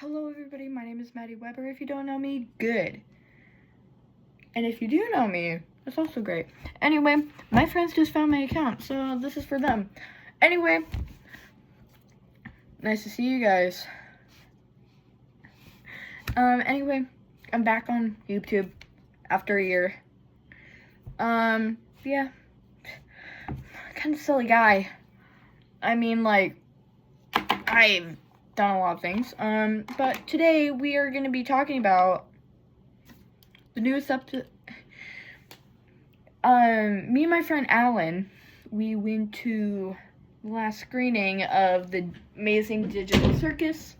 Hello everybody, my name is Maddie Weber. If you don't know me, good. And if you do know me, that's also great. Anyway, my friends just found my account, so this is for them. Anyway, nice to see you guys. Anyway, I'm back on YouTube after a year. Yeah. Kind of silly guy. I mean, like, I've done a lot of things. But today we are going to be talking about the newest episode. Me and my friend Alan, we went to the last screening of the amazing digital circus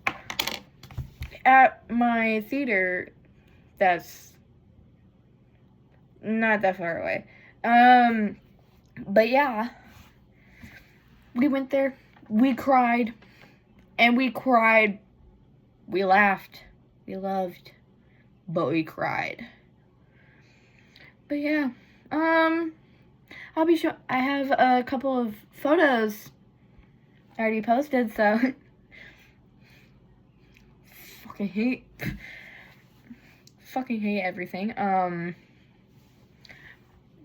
at my theater that's not that far away. But yeah, we went there, we cried, and we cried, we laughed, we loved, but we cried. But yeah, I'll be sure I have a couple of photos already posted, so fucking hate everything.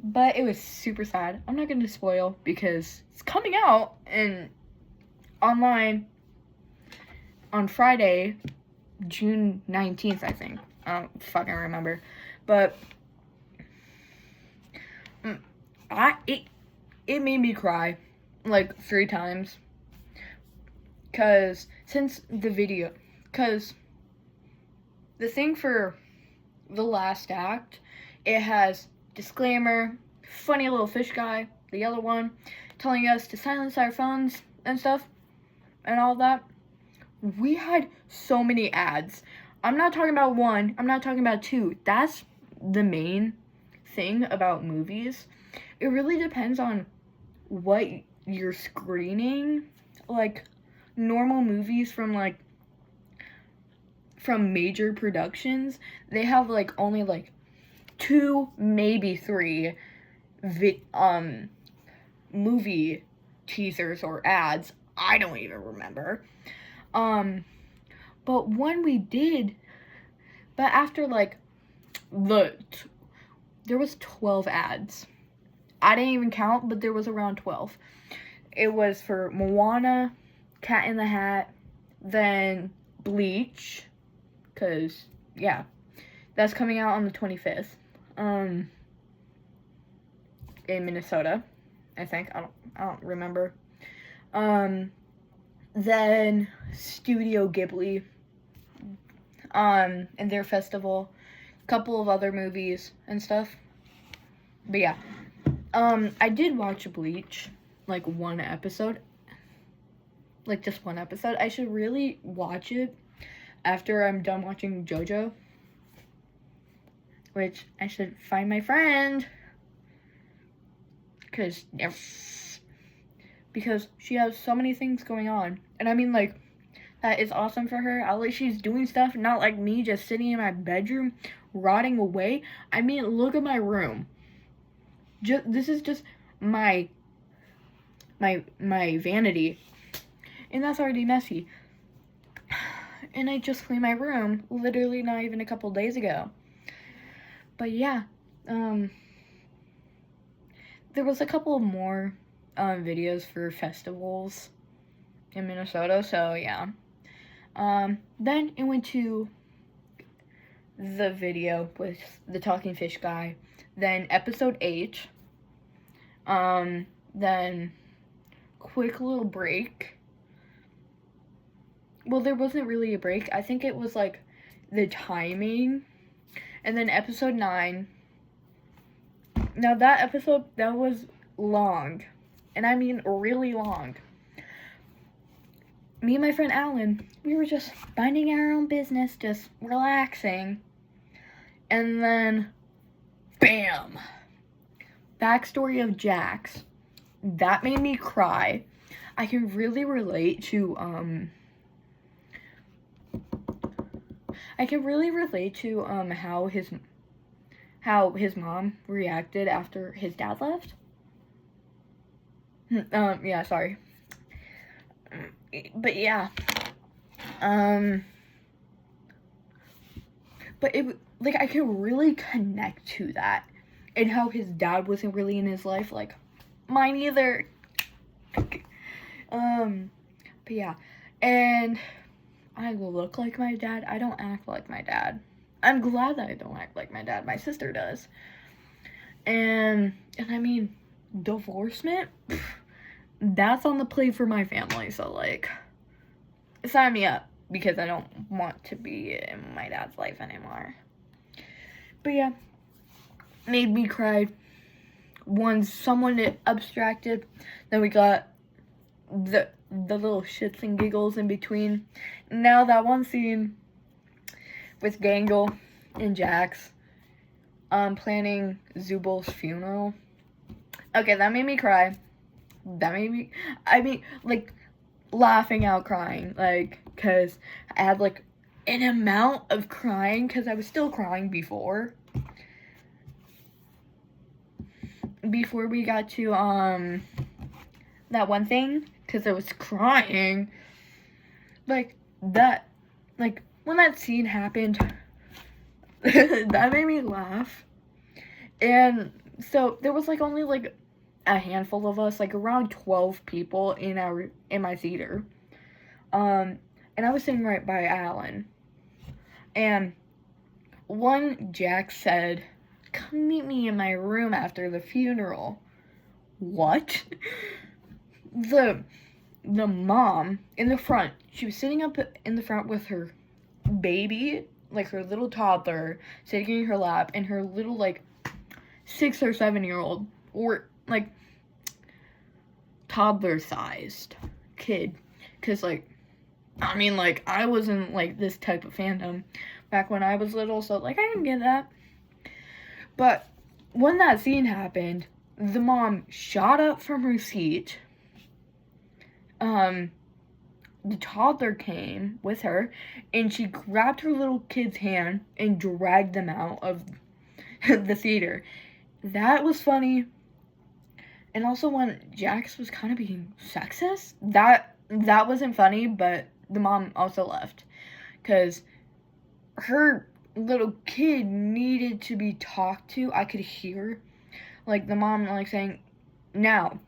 But it was super sad. I'm not gonna spoil because it's coming out and online on Friday, June 19th, I think. I don't fucking remember. But it made me cry like 3 times. Cause the thing for the last act, it has disclaimer, funny little fish guy, the yellow one, telling us to silence our phones and stuff, and all that. We had so many ads. I'm not talking about 1, I'm not talking about 2. That's the main thing about movies. It really depends on what you're screening. Like, normal movies from major productions, they have only 2, maybe 3 movie teasers or ads. I don't even remember. But when we did, but after there was 12 ads. I didn't even count, but there was around 12. It was for Moana, Cat in the Hat, then Bleach, cause yeah, that's coming out on the 25th. In Minnesota, I think. I don't remember. Then Studio Ghibli, and their festival, a couple of other movies and stuff. But yeah, I did watch Bleach, one episode, just one episode. I should really watch it after I'm done watching JoJo, which I should find my friend, because she has so many things going on, and I mean, that is awesome for her. At least she's doing stuff, not like me just sitting in my bedroom rotting away. I mean, look at my room. This is just my vanity, and that's already messy. And I just cleaned my room literally not even a couple days ago. But yeah, there was a couple more videos for festivals in Minnesota, so yeah. Then it went to the video with the talking fish guy, then episode 8, then quick little break. Well, there wasn't really a break. I think it was the timing. And then episode 9. Now that episode, that was long. And I mean really long. Me and my friend Alan, we were just minding our own business, just relaxing. And then, bam! Backstory of Jax. That made me cry. I can really relate to, how his mom reacted after his dad left. Yeah, sorry. But yeah. But like, I can really connect to that. And how his dad wasn't really in his life. Like, mine either. But yeah. And I look like my dad. I don't act like my dad. I'm glad that I don't act like my dad. My sister does. And I mean, divorcement, that's on the plate for my family. So, like, sign me up, because I don't want to be in my dad's life anymore. But yeah, made me cry. Once someone abstracted, then we got the little shits and giggles in between. Now that one scene with Gangle and Jax planning Zubal's funeral. Okay, that made me cry. Like, laughing out crying, like, because I had, like, an amount of crying, because I was still crying before we got to, that one thing, because I was crying, like, that, like, when that scene happened, that made me laugh. And so there was, like, only, like, a handful of us, like, around 12 people in my theater. And I was sitting right by Alan. And Jack said, "Come meet me in my room after the funeral." What? The mom in the front, she was sitting up in the front with her baby, like her little toddler, sitting in her lap, and her little, like, 6 or 7-year-old, or, like, toddler-sized kid. Because, like, I mean, like, I wasn't, like, this type of fandom back when I was little, so, like, I didn't get that. But when that scene happened, the mom shot up from her seat. The toddler came with her, and she grabbed her little kid's hand and dragged them out of the theater. That was funny. And also when Jax was kind of being sexist, that wasn't funny, but the mom also left. Because her little kid needed to be talked to. I could hear, like, the mom, like, saying, "Now,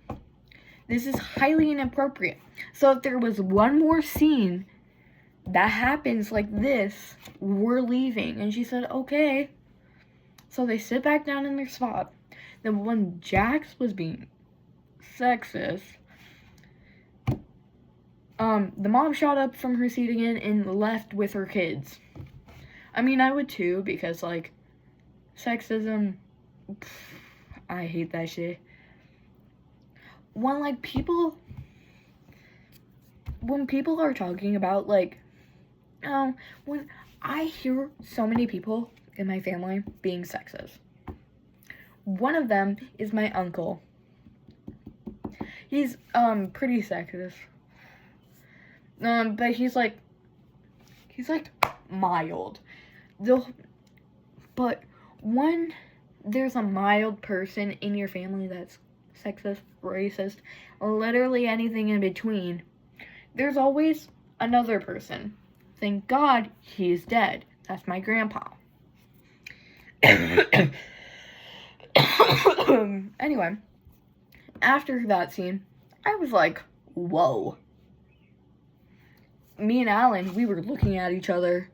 this is highly inappropriate. So if there was one more scene that happens like this, we're leaving." And she said, "Okay." So they sit back down in their spot. Then when Jax was being sexist, the mom shot up from her seat again and left with her kids. I mean, I would too, because, like, sexism, I hate that shit. When people are talking about, like, when I hear so many people in my family being sexist. One of them is my uncle. He's, pretty sexist. But he's mild. But when there's a mild person in your family that's sexist, racist, literally anything in between, there's always another person. Thank God he's dead. That's my grandpa. Anyway, after that scene, I was like, whoa. Me and Alan, we were looking at each other.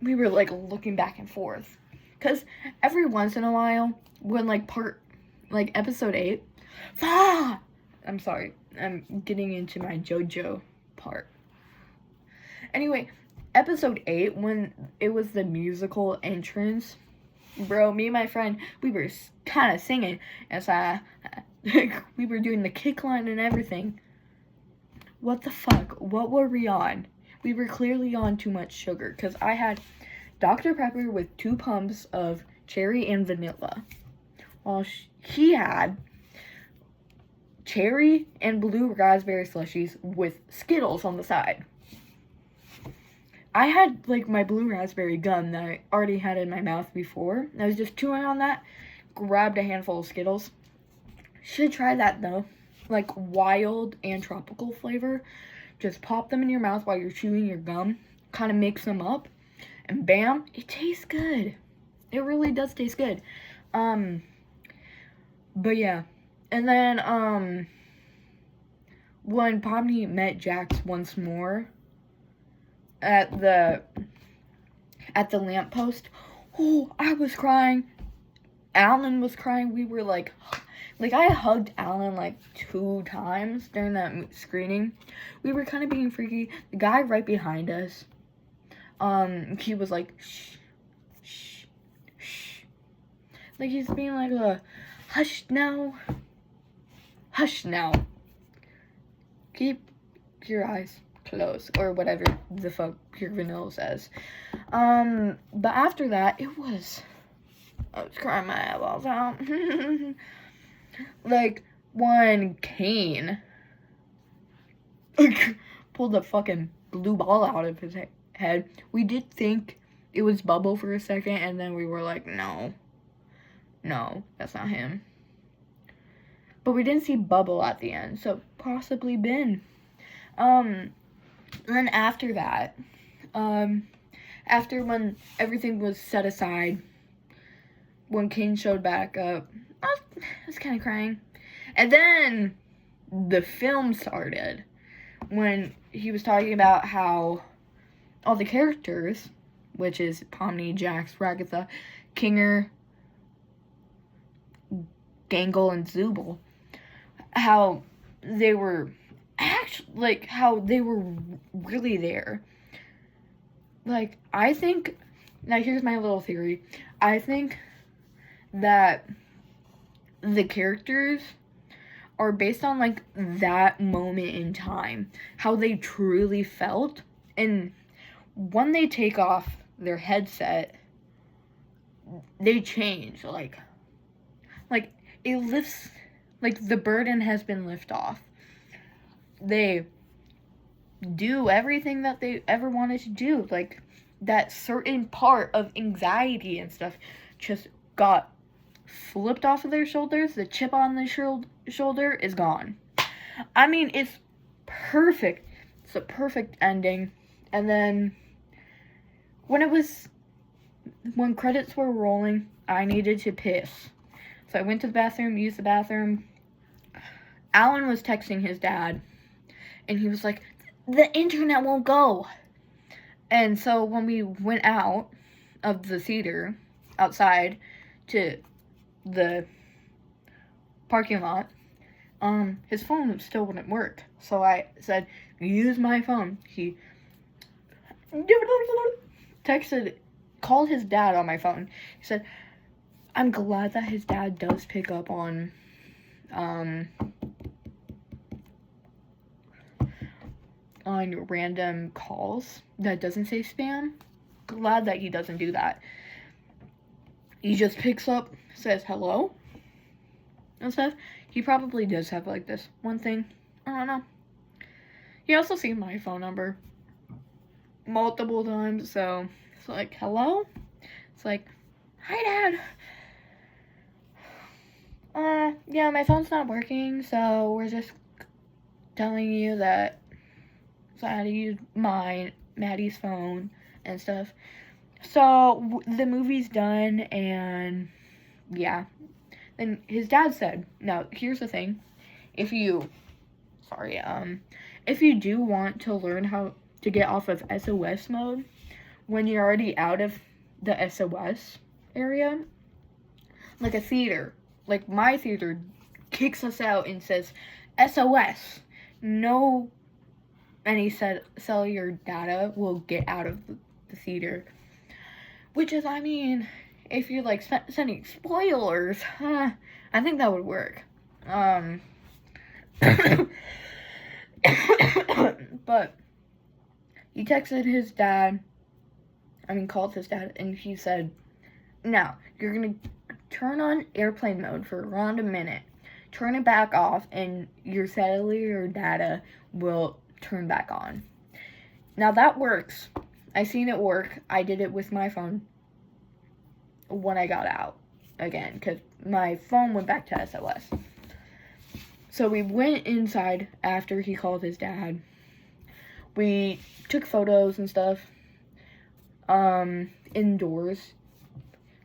We were, like, looking back and forth. Because every once in a while, when, like, episode 8, I'm sorry, I'm getting into my JoJo part. Anyway, episode 8, when it was the musical entrance, bro, me and my friend, we were kind of singing as we were doing the kick line and everything. What the fuck? What were we on? We were clearly on too much sugar, because I had Dr. Pepper with 2 pumps of cherry and vanilla, while he had cherry and blue raspberry slushies with Skittles on the side. I had, like, my blue raspberry gum that I already had in my mouth before. I was just chewing on that, grabbed a handful of Skittles. Should try that, though. Like, wild and tropical flavor. Just pop them in your mouth while you're chewing your gum. Kind of mix them up. And bam, it tastes good. It really does taste good. But yeah. And then, when Pomni met Jax once more at the lamppost, oh, I was crying. Alan was crying. We were like I hugged Alan like 2 times during that screening. We were kind of being freaky. The guy right behind us, he was like, shh, shh, shh. Like he's being like a, hush now. Keep your eyes closed, or whatever the fuck your vanilla says. But after that, I was crying my eyeballs out. Like, when Kane pulled the fucking blue ball out of his head, we did think it was Bubble for a second, and then we were like, no, that's not him. But we didn't see Bubble at the end, so possibly Ben. Then after that, after when everything was set aside, when Kane showed back up, I was kind of crying. And then the film started, when he was talking about how all the characters, which is Pomni, Jax, Ragatha, Kinger, Gangle, and Zooble, how they were really there. Like, I think, now here's my little theory. I think that the characters are based on, like, that moment in time, how they truly felt, and when they take off their headset, they change, like, it lifts, like, the burden has been lifted off. They do everything that they ever wanted to do, like, that certain part of anxiety and stuff just got flipped off of their shoulders. The chip on the shoulder is gone. I mean, it's perfect. It's a perfect ending. And then when credits were rolling, I needed to piss. So I went to the bathroom, used the bathroom. Alan was texting his dad, and he was like, the internet won't go. And so when we went out of the theater, outside, to the parking lot, his phone still wouldn't work. So I said, use my phone. He called his dad on my phone. He said, I'm glad that his dad does pick up on, random calls that doesn't say spam. Glad that he doesn't do that. He just picks up, says hello, and stuff. He probably does have, like, this one thing. I don't know. He also seen my phone number multiple times, so it's like, hello? It's like, hi, Dad. Yeah, my phone's not working, so we're just telling you that, so I had to use Maddie's phone and stuff. So, the movie's done, and, yeah. Then his dad said, now, here's the thing. If you do want to learn how to get off of SOS mode, when you're already out of the SOS area, like a theater, like my theater kicks us out and says, SOS, no any cellular data will get out of the theater. Which is, I mean, if you're, like, sending spoilers, I think that would work. But he texted his dad, called his dad, and he said, now, you're gonna turn on airplane mode for around a minute, turn it back off, and your cellular data will turn back on. Now, that works. I seen it work. I did it with my phone when I got out again, because my phone went back to SOS. So we went inside after he called his dad. We took photos and stuff. indoors,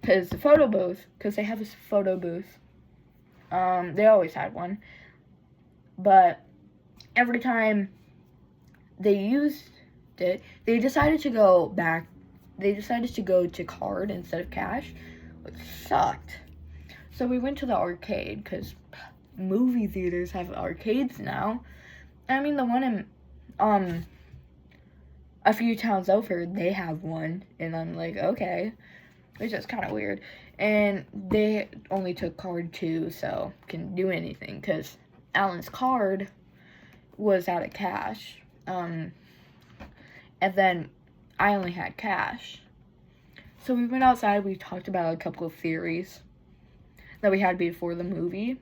because they have a photo booth. They always had one, but every time they used it, they decided to go back. They decided to go to card instead of cash, which sucked. So we went to the arcade, because movie theaters have arcades now. I mean, the one in, a few towns over, they have one, and I'm like, okay, which is kind of weird. And they only took card too, so couldn't do anything, because Alan's card was out of cash, and then I only had cash. So we went outside, we talked about a couple of theories that we had before the movie.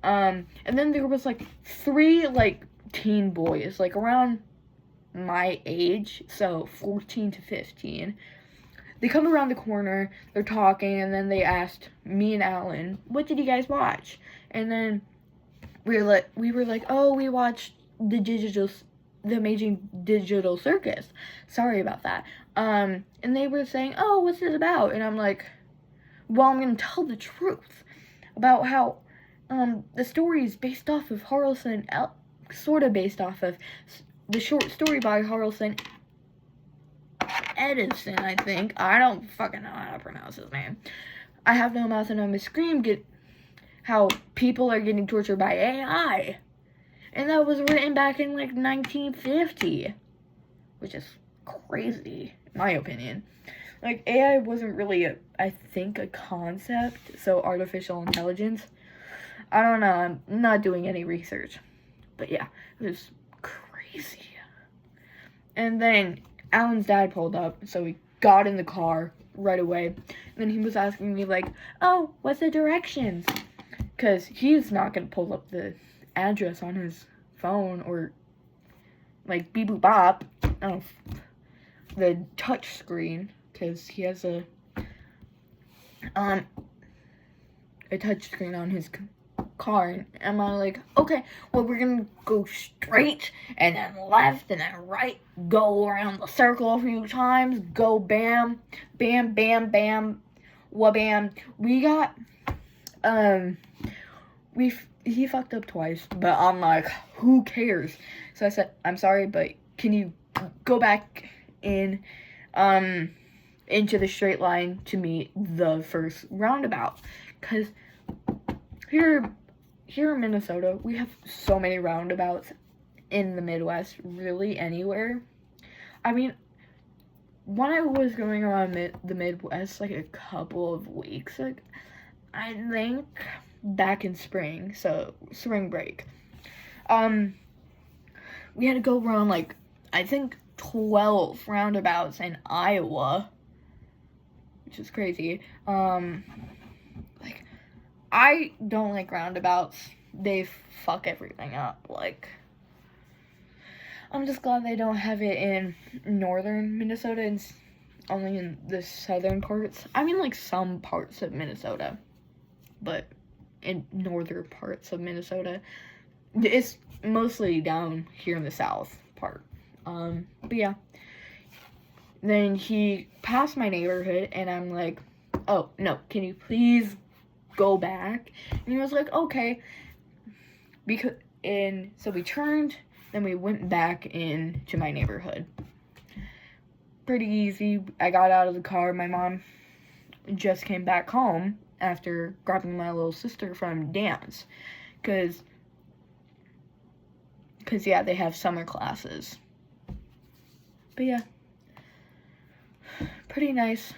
And then there was, like, 3, like, teen boys, like, around my age, so 14 to 15. They come around the corner, they're talking, and then they asked me and Alan, what did you guys watch? And then we were like, oh, we watched the Amazing Digital Circus. Sorry about that. And they were saying, oh, what's this about? And I'm like, well, I'm going to tell the truth about how the story is based off of sort of based off of the short story by Harrelson Edison, I think. I don't fucking know how to pronounce his name. I have no mouth and I'm a scream. How people are getting tortured by AI. And that was written back in, like, 1950. Which is crazy, in my opinion. Like, AI wasn't really, I think, a concept. So, artificial intelligence. I don't know. I'm not doing any research. But, yeah. It was crazy. And then Alan's dad pulled up. So, we got in the car right away. And then he was asking me, like, oh, what's the directions? Because he's not going to pull up the address on his phone or, like, beep boop bop. Oh, the touch screen. Because he has a touch screen on his car. And I'm like, okay, well, we're going to go straight and then left and then right. Go around the circle a few times. Go bam, bam, bam, bam, wha-bam. We got, he fucked up twice, but I'm like, who cares? So I said, I'm sorry, but can you go back in, into the straight line to meet the first roundabout? Because here in Minnesota, we have so many roundabouts in the Midwest, really anywhere. I mean, when I was going around the Midwest, like, a couple of weeks ago, I think back in spring, so spring break, we had to go around, like, I think 12 roundabouts in Iowa, which is crazy. Like, I don't like roundabouts. They fuck everything up. Like, I'm just glad they don't have it in northern Minnesota and only in the southern parts. I mean, like, some parts of Minnesota, but in northern parts of Minnesota, it's mostly down here in the south part. But yeah. Then he passed my neighborhood, and I'm like, oh, no, can you please go back? And he was like, okay. So we turned, then we went back into my neighborhood. Pretty easy. I got out of the car. My mom just came back home after grabbing my little sister from dance. Because yeah, they have summer classes. But yeah. Pretty nice.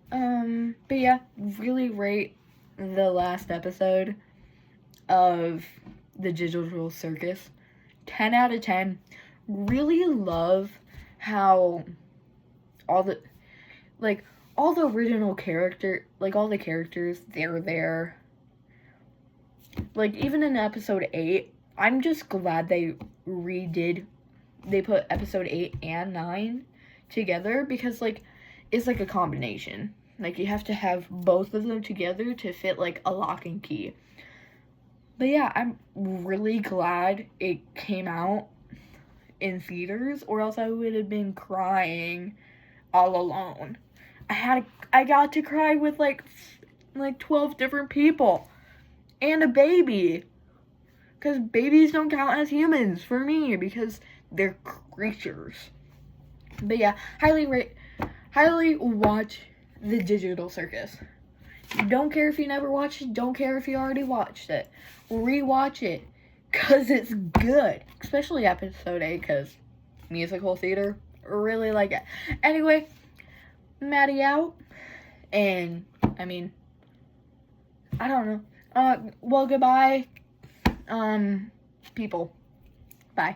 But yeah, really rate the last episode of the Digital Circus. 10 out of 10. Really love how all the original all the characters, they're there. Like, even in episode 8, I'm just glad they put episode 8 and 9 together, because, like, it's like a combination. Like, you have to have both of them together to fit, like, a lock and key. But yeah, I'm really glad it came out in theaters, or else I would have been crying all alone. I got to cry with like 12 different people and a baby, because babies don't count as humans for me because they're creatures. But yeah, highly watch The Digital Circus. Don't care if you never watched it. Don't care if you already watched it. Rewatch it, because it's good. Especially episode 8, because musical theater. Really like it. Anyway, Maddie out. And, I mean, I don't know. Well, goodbye, people. Bye.